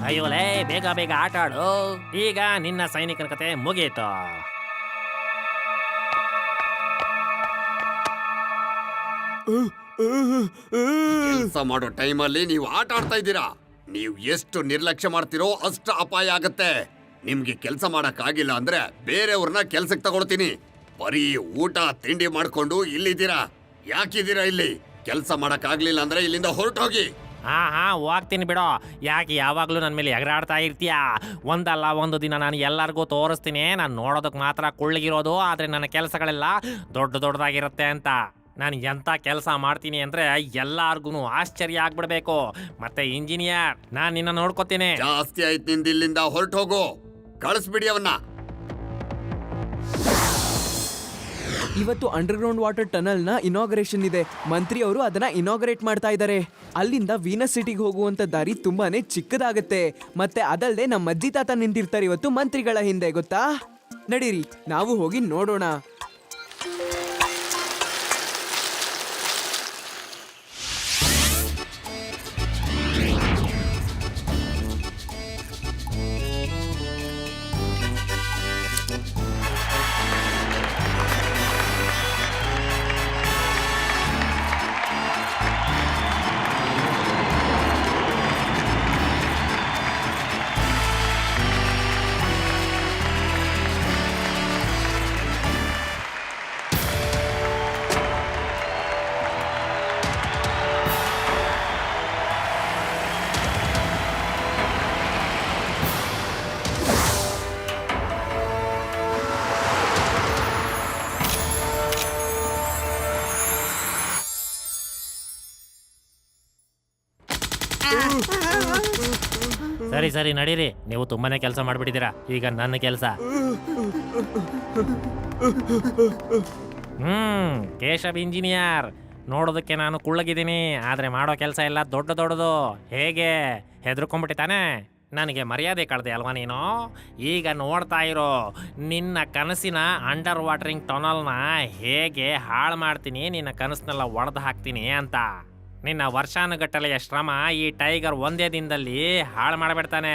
ಅಯ್ಯೋಲೇ, ಬೇಗ ಬೇಗ ಆಟ ಆಡು. ಈಗ ನಿನ್ನ ಸೈನಿಕನ ಕತೆ ಮುಗೀತು. ಕೆಲಸ ಮಾಡೋ ಟೈಮಲ್ಲಿ ನೀವು ಆಟ ಆಡ್ತಾ ಇದ್ದೀರಾ. ನೀವು ಎಷ್ಟು ನಿರ್ಲಕ್ಷ್ಯ ಮಾಡ್ತೀರೋ ಅಷ್ಟು ಅಪಾಯ ಆಗತ್ತೆ. ನಿಮ್ಗೆ ಕೆಲಸ ಮಾಡಕ್ ಆಗಿಲ್ಲ ಅಂದ್ರೆ ಬೇರೆಯವ್ರನ್ನ ಕೆಲ್ಸಕ್ಕೆ ತಗೊಳ್ತೀನಿ. ಬರೀ ಊಟ ತಿಂಡಿ ಮಾಡ್ಕೊಂಡು ಇಲ್ಲಿದ್ದೀರಾ. ಯಾಕಿದ್ದೀರಾ ಇಲ್ಲಿ? ಕೆಲಸ ಮಾಡಕ್ ಆಗ್ಲಿಲ್ಲ ಅಂದ್ರೆ ಇಲ್ಲಿಂದ ಹೊರಟೋಗಿ. ಹಾ ಹೋಗ್ತೀನಿ ಬಿಡೋ. ಯಾಕೆ ಯಾವಾಗ್ಲೂ ನನ್ನ ಮೇಲೆ ಎಗರಾಡ್ತಾ ಇರ್ತೀಯ? ಒಂದಲ್ಲ ಒಂದು ದಿನ ನಾನು ಎಲ್ಲರಿಗೂ ತೋರಿಸ್ತೀನಿ, ನಾನು ನೋಡೋದಕ್ಕೆ ಮಾತ್ರ ಕುಳ್ಳಿಗಿರೋದು, ಆದ್ರೆ ನನ್ನ ಕೆಲಸಗಳೆಲ್ಲ ದೊಡ್ಡದಾಗಿರುತ್ತೆ ಅಂತ. ನಾನು ಎಂತ ಕೆಲಸ ಮಾಡ್ತೀನಿ ಅಂದ್ರೆ ಎಲ್ಲಾರ್ಗು ಆಶ್ಚರ್ಯ ಆಗ್ಬಿಡ್ಬೇಕು. ಮತ್ತೆ ಇಂಜಿನಿಯರ್, ನಾನು ನಿನ್ನ ನೋಡ್ಕೋತೀನಿ. ಜಾಸ್ತಿ ಆಯ್ತು ನಿಂದ, ಇಲ್ಲಿಂದ ಹೊರಟೋಗು. ಕಳಿಸ್ಬಿಡಿ ಅವನ್ನ. ಇವತ್ತು ಅಂಡರ್ಗ್ರೌಂಡ್ ವಾಟರ್ ಟನಲ್ ನ ಇನಾಗ್ರೇಷನ್ ಇದೆ. ಮಂತ್ರಿ ಅವರು ಅದನ್ನ ಇನಾಗ್ರೇಟ್ ಮಾಡ್ತಾ ಇದ್ದಾರೆ. ಅಲ್ಲಿಂದ ವೀನಸ್ ಸಿಟಿಗೆ ಹೋಗುವಂತ ದಾರಿ ತುಂಬಾನೇ ಚಿಕ್ಕದಾಗತ್ತೆ. ಮತ್ತೆ ಅದಲ್ಲದೆ ನಮ್ಮ ಅಜ್ಜಿ ತಾತ ನಿಂತಿರ್ತಾರೆ ಇವತ್ತು ಮಂತ್ರಿಗಳ ಹಿಂದೆ, ಗೊತ್ತಾ? ನಡೀರಿ, ನಾವು ಹೋಗಿ ನೋಡೋಣ. ಸರಿ ನಡೀರಿ. ನೀವು ತುಂಬಾನೇ ಕೆಲಸ ಮಾಡ್ಬಿಟ್ಟಿದ್ದೀರಾ. ಈಗ ನನ್ನ ಕೆಲಸ. ಕೇಶವ್ ಇಂಜಿನಿಯರ್, ನೋಡೋದಕ್ಕೆ ನಾನು ಕುಳ್ಳಗಿದ್ದೀನಿ, ಆದ್ರೆ ಮಾಡೋ ಕೆಲಸ ಎಲ್ಲ ದೊಡ್ಡದು. ಹೇಗೆ ಹೆದರ್ಕೊಂಡ್ಬಿಟ್ಟಿತಾನೆ? ನನಗೆ ಮರ್ಯಾದೆ ಕಳ್ದೆ ಅಲ್ವಾ ನೀನು? ಈಗ ನೋಡ್ತಾ ಇರೋ, ನಿನ್ನ ಕನಸಿನ ಅಂಡರ್ ವಾಟರಿಂಗ್ ಟನಲ್ನ ಹೇಗೆ ಹಾಳು ಮಾಡ್ತೀನಿ, ನಿನ್ನ ಕನಸನ್ನೆಲ್ಲ ಒಡೆದು ಹಾಕ್ತೀನಿ ಅಂತ. ನಿನ್ನ ವರ್ಷಾನುಗಟ್ಟಲೆಯ ಶ್ರಮ ಈ ಟೈಗರ್ ಒಂದೇ ದಿನದಲ್ಲಿ ಹಾಳು ಮಾಡಿಬಿಡ್ತಾನೆ.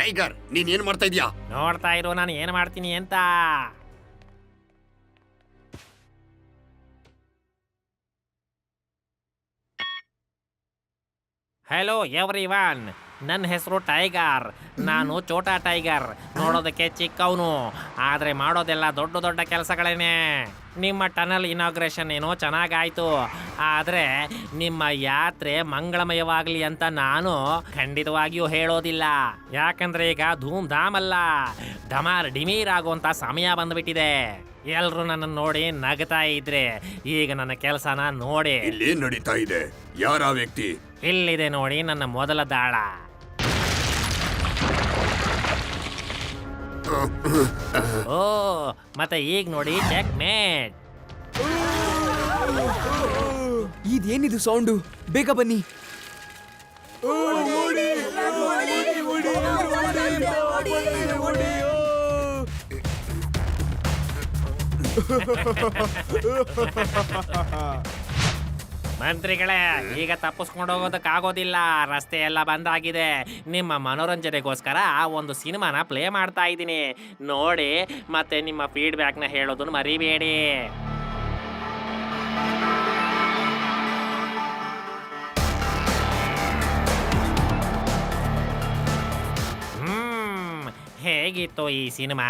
ಟೈಗರ್, ನೀನ್ ಏನ್ ಮಾಡ್ತಾ ಇದೀಯಾ? ನೋಡ್ತಾ ಇರೋ ನಾನು ಏನ್ ಮಾಡ್ತೀನಿ ಅಂತ. ಹಲೋ ಎವ್ರಿವನ್, ನನ್ನ ಹೆಸರು ಟೈಗರ್. ನಾನು ಛೋಟಾ ಟೈಗರ್. ನೋಡೋದಕ್ಕೆ ಚಿಕ್ಕವನು, ಆದರೆ ಮಾಡೋದೆಲ್ಲ ದೊಡ್ಡ ಕೆಲಸಗಳೇನೆ. ನಿಮ್ಮ ಟನಲ್ ಇನಾಗ್ರೇಷನ್ ಏನೋ ಚೆನ್ನಾಗಾಯ್ತು, ಆದರೆ ನಿಮ್ಮ ಯಾತ್ರೆ ಮಂಗಳಮಯವಾಗಲಿ ಅಂತ ನಾನು ಖಂಡಿತವಾಗಿಯೂ ಹೇಳೋದಿಲ್ಲ. ಯಾಕಂದ್ರೆ ಈಗ ಧೂಮ್ ಧಾಮ್ ಅಲ್ಲ, ಢಮಾರ್ ಡಿಮೀರ್ ಆಗುವಂತ ಸಮಯ ಬಂದ್ಬಿಟ್ಟಿದೆ. ಎಲ್ರು ನನ್ನ ನೋಡಿ ನಗ್ತಾ ಇದ್ರೆ ಈಗ ನನ್ನ ಕೆಲಸನ ನೋಡಿ. ಇಲ್ಲಿ ನಡೀತಾ ಇದೆ? ಯಾರ ವ್ಯಕ್ತಿ? ಇಲ್ಲಿದೆ ನೋಡಿ ನನ್ನ ಮೊದಲ ದಾಳ. ಓ, ಮತ್ತೆ ಈಗ ನೋಡಿ ಚೆಕ್ ಮೇಟ್. ಇದೇನಿದು ಸೌಂಡು? ಬೇಗ ಬನ್ನಿ. ಮಂತ್ರಿಗಳೇ, ಈಗ ತಪ್ಪಿಸ್ಕೊಂಡು ಹೋಗೋದಕ್ಕಾಗೋದಿಲ್ಲ. ರಸ್ತೆ ಎಲ್ಲ ಬಂದಾಗಿದೆ. ನಿಮ್ಮ ಮನೋರಂಜನೆಗೋಸ್ಕರ ಒಂದು ಸಿನಿಮಾನ ಪ್ಲೇ ಮಾಡ್ತಾ ಇದ್ದೀನಿ, ನೋಡಿ. ಮತ್ತೆ ನಿಮ್ಮ ಫೀಡ್ಬ್ಯಾಕ್ನ ಹೇಳೋದನ್ನು ಮರಿಬೇಡಿ. ಹೇಗಿತ್ತು ಈ ಸಿನಿಮಾ?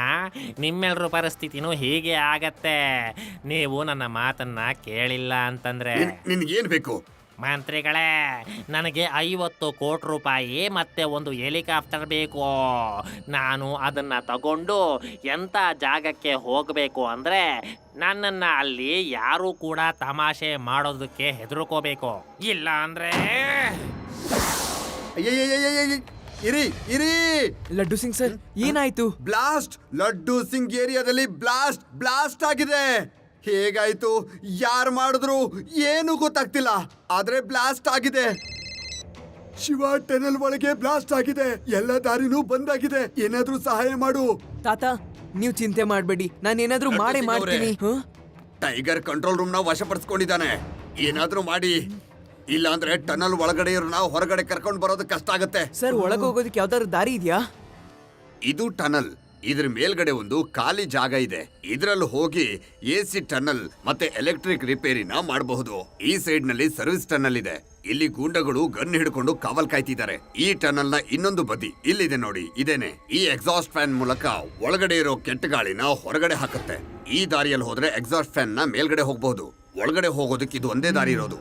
ನಿಮ್ಮೆಲ್ಲರ ಪರಿಸ್ಥಿತಿನೂ ಹೀಗೆ ಆಗತ್ತೆ. ನೀವು ನನ್ನ ಮಾತನ್ನ ಕೇಳಿಲ್ಲ ಅಂತಂದ್ರೆ. ನಿನ್ಗೇನ್ ಬೇಕು? ಮಂತ್ರಿಗಳೇ, ನನಗೆ 50 ಕೋಟಿ ರೂಪಾಯಿ ಮತ್ತೆ ಒಂದು ಹೆಲಿಕಾಪ್ಟರ್ ಬೇಕು. ನಾನು ಅದನ್ನ ತಗೊಂಡು ಎಂಥ ಜಾಗಕ್ಕೆ ಹೋಗಬೇಕು ಅಂದ್ರೆ ನನ್ನನ್ನ ಅಲ್ಲಿ ಯಾರೂ ಕೂಡ ತಮಾಷೆ ಮಾಡೋದಕ್ಕೆ ಹೆದರ್ಕೋಬೇಕು. ಇಲ್ಲ ಅಂದ್ರೆ ಇರಿ ಇರಿ. ಲಡ್ಡು ಸಿಂಗ್ ಸರ್ ಏನಾಯ್ತು? ಬ್ಲಾಸ್ಟ್! ಲಡ್ಡು ಸಿಂಗ್ ಏರಿಯಾದಲ್ಲಿ ಬ್ಲಾಸ್ಟ್ ಆಗಿದೆ. ಹೇಗಾಯ್ತು, ಯಾರು ಮಾಡಿದ್ರು ಏನು ಗೊತ್ತಾಗ್ತಿಲ್ಲ, ಆದ್ರೆ ಬ್ಲಾಸ್ಟ್ ಆಗಿದೆ. ಶಿವ, ಟನಲ್ ಒಳಗೆ ಬ್ಲಾಸ್ಟ್ ಆಗಿದೆ, ಎಲ್ಲ ದಾರಿನೂ ಬಂದಾಗಿದೆ, ಏನಾದ್ರೂ ಸಹಾಯ ಮಾಡು. ತಾತ ನೀವು ಚಿಂತೆ ಮಾಡ್ಬೇಡಿ, ನಾನು ಏನಾದ್ರೂ ಲಡ್ಡು ಮಾಡೇ ಸಿಂಗ್ ಅವ್ರೆ. ಮಾಡ್ತೀನಿ. ಹ? ಟೈಗರ್ ಕಂಟ್ರೋಲ್ ರೂಮ್ ನ ವಶಪಡಿಸ್ಕೊಂಡಿದ್ದಾನೆ, ಏನಾದ್ರೂ ಮಾಡಿ. ಇಲ್ಲಾಂದ್ರೆ ಟನಲ್ ಒಳಗಡೆ ಇರೋನ ಹೊರಗಡೆ ಕರ್ಕೊಂಡು ಬರೋದು ಕಷ್ಟ ಆಗತ್ತೆ. ಸರ್ ಒಳಗೆ ಹೋಗೋದಕ್ಕೆ ಯಾವ್ದಾದ್ರು ದಾರಿ ಇದೆಯಾ? ಇದು ಟನಲ್, ಇದ್ರ ಮೇಲ್ಗಡೆ ಒಂದು ಖಾಲಿ ಜಾಗ ಇದೆ. ಇದ್ರಲ್ಲಿ ಹೋಗಿ AC ಟನಲ್ ಮತ್ತೆ ಎಲೆಕ್ಟ್ರಿಕ್ ರಿಪೇರಿನ ಮಾಡಬಹುದು. ಈ ಸೈಡ್ ನಲ್ಲಿ ಸರ್ವಿಸ್ ಟನಲ್ ಇದೆ, ಇಲ್ಲಿ ಗೂಂಡಗಳು ಗನ್ ಹಿಡ್ಕೊಂಡು ಕಾವಲ್ ಕಾಯ್ತಿದ್ದಾರೆ. ಈ ಟನಲ್ ನ ಇನ್ನೊಂದು ಬದಿ ಇಲ್ಲಿದೆ ನೋಡಿ, ಇದೇನೆ. ಈ ಎಕ್ಸಾಸ್ಟ್ ಫ್ಯಾನ್ ಮೂಲಕ ಒಳಗಡೆ ಇರೋ ಕೆಟ್ಟ ಗಾಳಿನ ಹೊರಗಡೆ ಹಾಕುತ್ತೆ. ಈ ದಾರಿಯಲ್ಲಿ ಹೋದ್ರೆ ಎಕ್ಸಾಸ್ಟ್ ಫ್ಯಾನ್ ನ ಮೇಲ್ಗಡೆ ಹೋಗಬಹುದು. ಒಳಗಡೆ ಹೋಗೋದಕ್ಕೆ ಇದು ಒಂದೇ ದಾರಿ ಇರೋದು.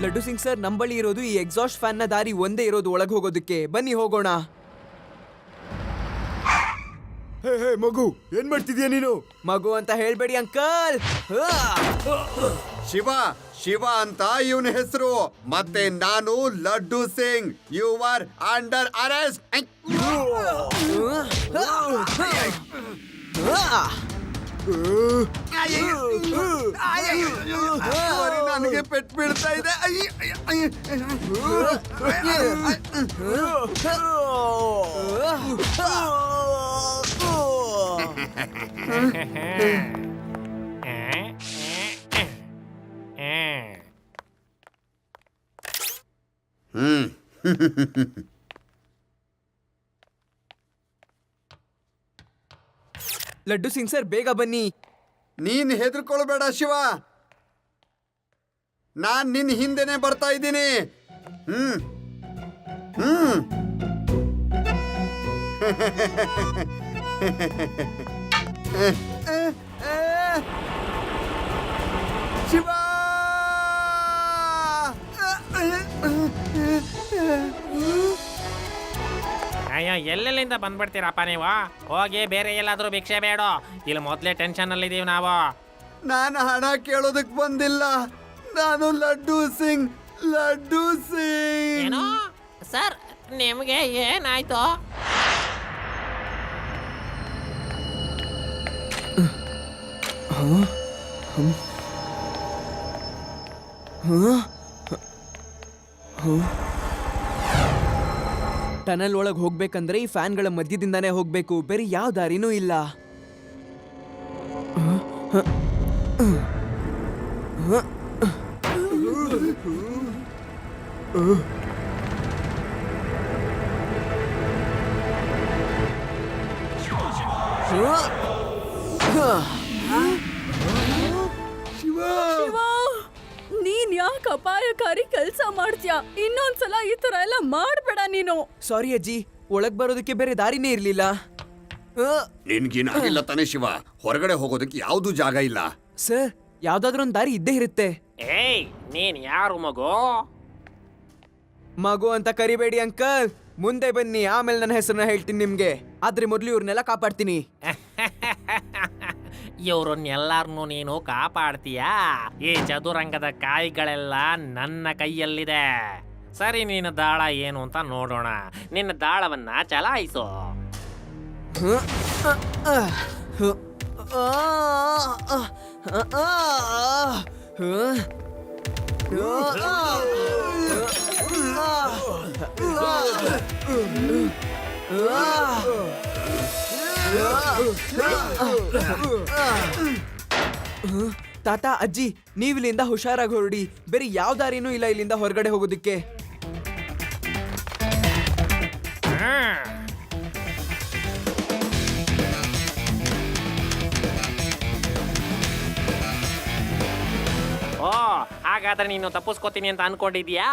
ಲಡ್ಡು ಸಿಂಗ್ ಸರ್ ನಂಬಳಿ ಇರೋದು ಈ ಎಕ್ಸಾಸ್ಟ್ ಫ್ಯಾನ್ ನ ದಾರಿ ಒಂದೇ ಇರೋದು ಒಳಗೆ ಹೋಗೋದಕ್ಕೆ. ಬನ್ನಿ ಹೋಗೋಣ. ಮಗು, ಏನ್ ಮಾಡ್ತಿದ್ಯಾ ನೀನು? ಮಗು ಅಂತ ಹೇಳ್ಬೇಡಿ ಅಂಕಲ್. ಶಿವ ಅಂತ ಇವನ ಹೆಸರು. ಮತ್ತೆ ನಾನು Laddu Singh. You are under arrest. ನನಗೆ ಪೆಟ್ಟು ಬೀಳ್ತಾ ಇದೆ. ಲಡ್ಡು ಸಿಂಗ್ ಸರ್ ಬೇಗ ಬನ್ನಿ. ನೀನ್ ಹೆದರ್ಕೊಳ್ಬೇಡ ಶಿವ, ನಾನ್ ನಿನ್ ಹಿಂದೆನೆ ಬರ್ತಾ ಇದ್ದೀನಿ. ಹ್ಮ್ ಹ್ಮ್ ಶಿವ, ಅಯ್ಯೋ, ಎಲ್ಲೆಲ್ಲಿಂದ ಬಂದ್ಬಿಡ್ತೀರಪ್ಪ ನೀವು? ಹೋಗಿ ಬೇರೆ ಎಲ್ಲಾದ್ರೂ ಭಿಕ್ಷೆ ಬೇಡ, ಇಲ್ಲಿ ಮೊದ್ಲೇ ಟೆನ್ಷನ್ ಅಲ್ಲಿ ಇದೀವಿ ನಾವು. ನಾನು ಹಣ ಕೇಳೋದಕ್ ಬಂದಿಲ್ಲ, ನಾನು ಲಡ್ಡು ಸಿಂಗ್. ಏನು ಸರ್, ನಿಮ್ಗೆ ಏನಾಯ್ತು? ಟನಲ್ ಒಳಗೆ ಹೋಗ್ಬೇಕಂದ್ರೆ ಈ ಫ್ಯಾನ್ಗಳ ಮಧ್ಯದಿಂದಾನೇ ಹೋಗ್ಬೇಕು, ಬೇರೆ ಯಾವ ದಾರಿನೂ ಇಲ್ಲ. ನೀನ್ ಯಾಕೆ ಅಪಾಯಕಾರಿ ಕೆಲಸ ಮಾಡ್ತೀಯಾ? ಇನ್ನೊಂದ್ಸಲ ಈ ತರ ಎಲ್ಲ ಮಾಡ್ಬೇಡ ನೀನು. ಸಾರಿ ಅಜ್ಜಿ, ಒಳಗ್ ಬರೋದಕ್ಕೆ ಬೇರೆ ದಾರಿನೇ ಇರ್ಲಿಲ್ಲ. ನಿನ್ಗೇನಾಗಿಲ್ಲ ತಾನೇ ಶಿವ? ಹೊರಗಡೆ ಹೋಗೋದಕ್ಕೆ ಯಾವ್ದು ಜಾಗ ಇಲ್ಲ. ಸರ್ ಯಾವ್ದಾದ್ರು ಒಂದ್ ದಾರಿ ಇದ್ದೇ ಇರುತ್ತೆ. ಏಯ್, ನೀನ್ ಯಾರು ಮಗು? ಮಗು ಅಂತ ಕರಿಬೇಡಿ ಅಂಕಲ್, ಮುಂದೆ ಬನ್ನಿ, ಆಮೇಲೆ ನನ್ನ ಹೆಸರನ್ನ ಹೇಳ್ತೀನಿ ನಿಮ್ಗೆ. ಆದ್ರೆ ಮೊದ್ಲು ಇವ್ರನ್ನೆಲ್ಲ ಕಾಪಾಡ್ತೀನಿ. ಇವ್ರನ್ನೆಲ್ಲಾರ್ನು ನೀನು ಕಾಪಾಡ್ತೀಯಾ? ಈ ಚದುರಂಗದ ಕಾಯಿಗಳೆಲ್ಲ ನನ್ನ ಕೈಯಲ್ಲಿದೆ. ಸರಿ, ನಿನ್ನ ದಾಳ ಏನು ಅಂತ ನೋಡೋಣ. ನಿನ್ನ ದಾಳವನ್ನ ಚಲಾಯಿಸು. ತಾತ ಅಜ್ಜಿ ನೀವ್ ಇಲ್ಲಿಂದ ಹುಷಾರಾಗಿ ಹೊರಡಿ. ಬೇರೆ ಯಾವ ದಾರಿನೂ ಇಲ್ಲ ಇಲ್ಲಿಂದ ಹೊರಗಡೆ ಹೋಗೋದಕ್ಕೆ. ಓ, ಹಾಗಾದ್ರೆ ನೀನು ತಪ್ಪಿಸ್ಕೋತೀನಿ ಅಂತ ಅನ್ಕೊಂಡಿದ್ಯಾ?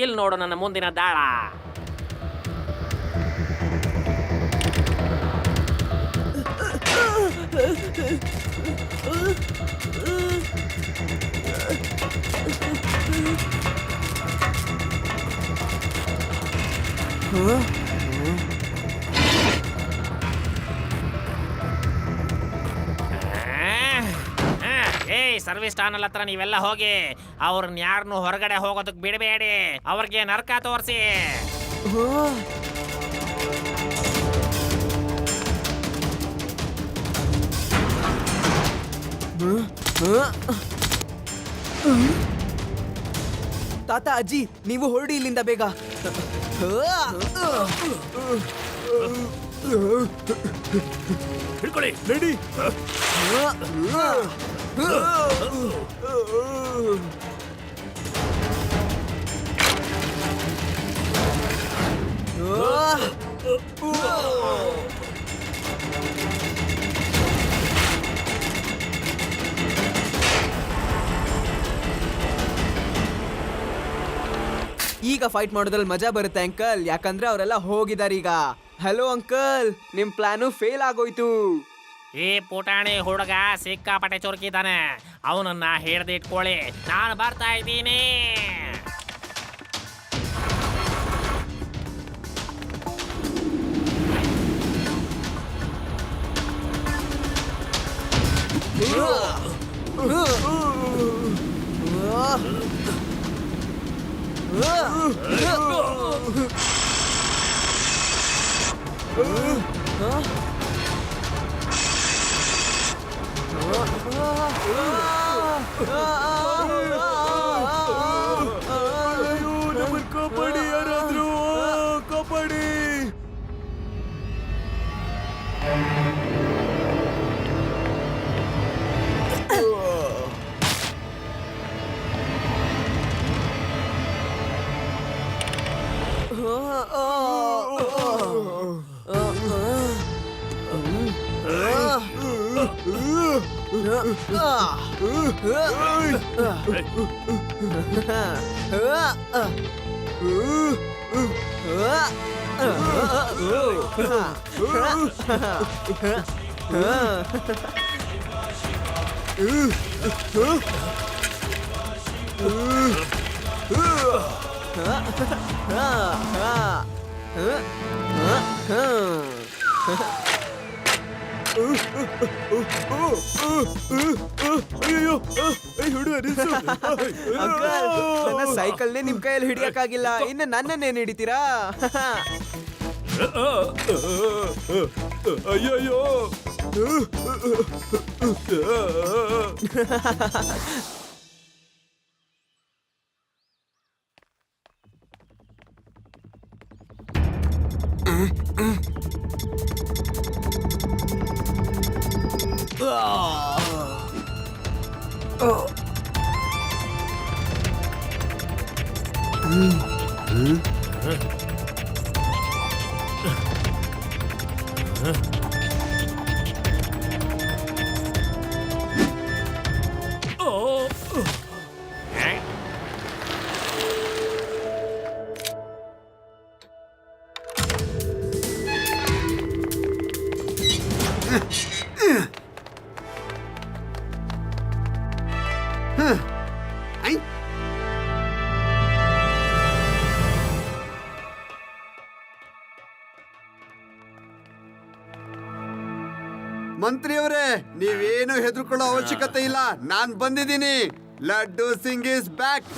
ಇಲ್ಲಿ ನೋಡು ನನ್ನ ಮುಂದಿನ ದಾಳ. ಏಯ್, ಸರ್ವಿಸ್ ಟಾನಲ್ ಹತ್ರ ನೀವೆಲ್ಲ ಹೋಗಿ ಅವ್ರನ್ನ ಯಾರನ್ನು ಹೊರಗಡೆ ಹೋಗೋದಕ್ಕೆ ಬಿಡಬೇಡಿ. ಅವ್ರಿಗೆ ನರಕ ತೋರಿಸಿ. ತಾತ ಅಜ್ಜಿ ನೀವು ಹೊರಡಿ ಇಲ್ಲಿಂದ ಬೇಗ. ಹಿಡ್ಕೊಳ್ಳಿ, ರೆಡಿ. ಈಗ ಫೈಟ್ ಮಾಡೋದ್ರಲ್ಲಿ ಮಜಾ ಬರುತ್ತೆ ಅಂಕಲ್, ಯಾಕಂದ್ರೆ ಅವರೆಲ್ಲ ಹೋಗಿದ್ದಾರೆ ಈಗ. ಹಲೋ ಅಂಕಲ್, ನಿಮ್ ಪ್ಲಾನು ಫೇಲ್ ಆಗೋಯ್ತು. ಈ ಪುಟಾಣಿ ಹುಡುಗ ಸಿಕ್ಕಾಪಟ್ಟೆ ಚುರುಕಿದ್ದಾನೆ. ಅವನನ್ನ ಹಿಡ್ದಿಟ್ಕೊಳ್ಳಿ, ನಾನು ಬರ್ತಾ ಇದ್ದೀನಿ. ಕಾಪಾಡಿ, ಯಾರಾದ್ರೂ ಕಾಪಾಡಿ. ಅಂಕಲ್, ನನ್ನ ಸೈಕಲ್ನೇ ನಿಮ್ ಕೈಯಲ್ಲಿ ಹಿಡಿಯಕ್ಕಾಗಿಲ್ಲ, ಇನ್ನು ನನ್ನನ್ನೇನ್ ಹಿಡಿತೀರಾ? ಅಯ್ಯಯ್ಯೋ. ಐ ಮಂತ್ರಿಯವರೇ, ನೀವೇನು ಹೆದರ್ಕೊಳ್ಳೋ ಅವಶ್ಯಕತೆ ಇಲ್ಲ, ನಾನ್ ಬಂದಿದ್ದೀನಿ. Laddu Singh is back.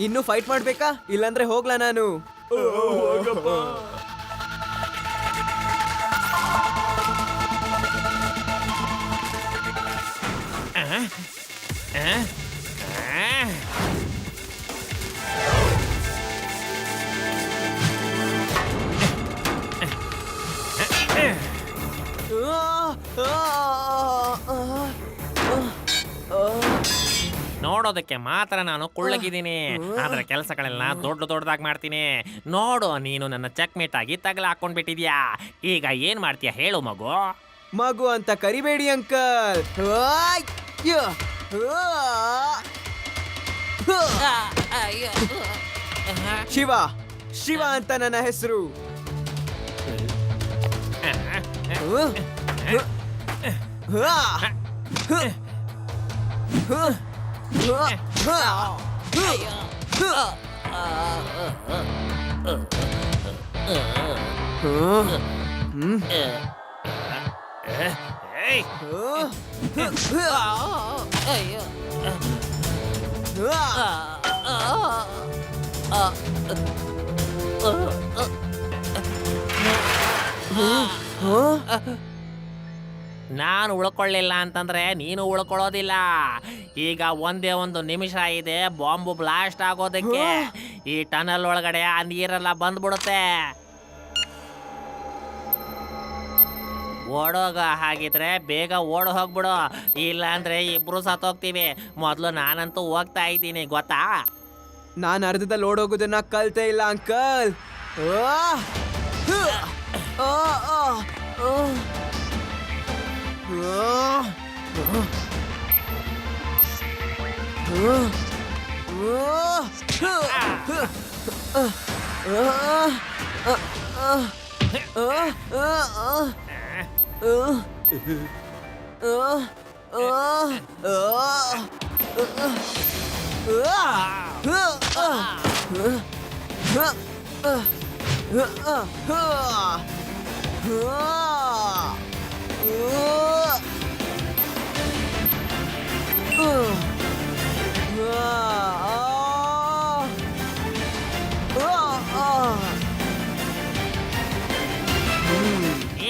ಇನ್ನು ಫೈಟ್ ಮಾಡ್ಬೇಕಾ? ಇಲ್ಲಾಂದ್ರೆ ಹೋಗ್ಲಾ ನಾನು? ನೋಡೋದಕ್ಕೆ ಮಾತ್ರ ನಾನು ಕುಳ್ಳಗಿದ್ದೀನಿ, ಆದ್ರೆ ಕೆಲಸಗಳೆಲ್ಲ ದೊಡ್ಡದಾಗಿ ಮಾಡ್ತೀನಿ. ನೋಡು, ನೀನು ನನ್ನ ಚೆಕ್ಮೇಟ್ ಆಗಿ ತಗಲ ಹಾಕೊಂಡ್ಬಿಟ್ಟಿದ್ಯಾ. ಈಗ ಏನ್ ಮಾಡ್ತೀಯ ಹೇಳು ಮಗು? ಮಗು ಅಂತ ಕರಿಬೇಡಿ ಅಂಕಲ್. ಶಿವ ಶಿವ ಅಂತ ನನ್ನ ಹೆಸರು. ಏಯ್! ನಾನು ಉಳ್ಕೊಳ್ಳಿಲ್ಲ ಅಂತಂದ್ರೆ ನೀನು ಉಳ್ಕೊಳ್ಳೋದಿಲ್ಲ. ಈಗ ಒಂದೇ ಒಂದು ನಿಮಿಷ ಇದೆ ಬಾಂಬು ಬ್ಲಾಸ್ಟ್ ಆಗೋದಕ್ಕೆ. ಈ ಟನಲ್ ಒಳಗಡೆ ಆ ನೀರೆಲ್ಲ ಬಂದ್ಬಿಡುತ್ತೆ. ಓಡೋಗ, ಹಾಗಿದ್ರೆ ಬೇಗ ಓಡ್ ಹೋಗ್ಬಿಡು, ಇಲ್ಲ ಅಂದ್ರೆ ಇಬ್ರು ಸತ್ತೋಗ್ತೀವಿ. ಮೊದಲು ನಾನಂತೂ ಹೋಗ್ತಾ ಇದ್ದೀನಿ, ಗೊತ್ತಾ? ನಾನು ಅರ್ಧದಲ್ಲಿ ಓಡೋಗೋದನ್ನ ಕಲ್ತೇ ಇಲ್ಲ ಅಂಕಲ್.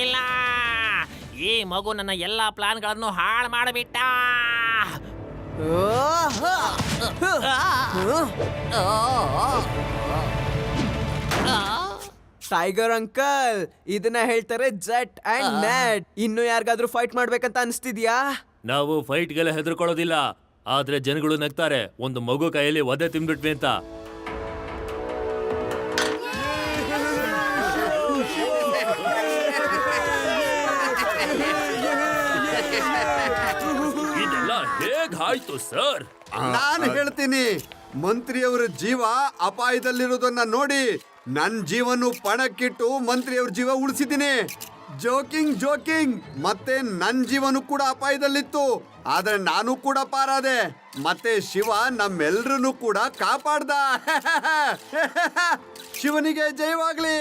ಇಲ್ಲ, ಈ ಮಗು ನನ್ನ ಎಲ್ಲಾ ಪ್ಲಾನ್ಗಳನ್ನು ಹಾಳು ಮಾಡಿಬಿಟ್ಟ. ಟೈಗರ್ ಅಂಕಲ್, ಇದನ್ನ ಹೇಳ್ತಾರೆ ಜೆಟ್ ಅಂಡ್ ನೆಟ್. ಇನ್ನು ಯಾರಿಗಾದ್ರೂ ಫೈಟ್ ಮಾಡ್ಬೇಕಂತ ಅನಿಸ್ತಿದ್ಯಾ? ನಾವು ಫೈಟ್ಗೆಲ್ಲ ಹೆದರ್ಕೊಳ್ಳೋದಿಲ್ಲ, ಆದ್ರೆ ಜನಗಳು ನಗ್ತಾರೆ ಒಂದು ಮಗು ಕೈಯಲ್ಲಿ ಒದೆ ತಿಂದ್ಬಿಟ್ವಿ ಅಂತ. ಇದೆಲ್ಲ ಹೇಗಾಯ್ತು ಸರ್? ನಾನು ಹೇಳ್ತೀನಿ, ಮಂತ್ರಿಯವರ ಜೀವ ಅಪಾಯದಲ್ಲಿರೋದನ್ನ ನೋಡಿ ನನ್ ಜೀವನು ಪಣಕ್ಕಿಟ್ಟು ಮಂತ್ರಿಯವ್ರ ಜೀವ ಉಳಿಸಿದ್ದೀನಿ. ಜೋಕಿಂಗ್ ಜೋಕಿಂಗ್, ಮತ್ತೆ ನನ್ ಜೀವನು ಕೂಡ ಅಪಾಯದಲ್ಲಿತ್ತು, ಆದ್ರೆ ನಾನು ಕೂಡ ಪಾರಾದೆ. ಮತ್ತೆ ಶಿವ ನಮ್ಮೆಲ್ರನ್ನು ಕೂಡ ಕಾಪಾಡ್ದ. ಶಿವನಿಗೆ ಜಯವಾಗ್ಲಿ.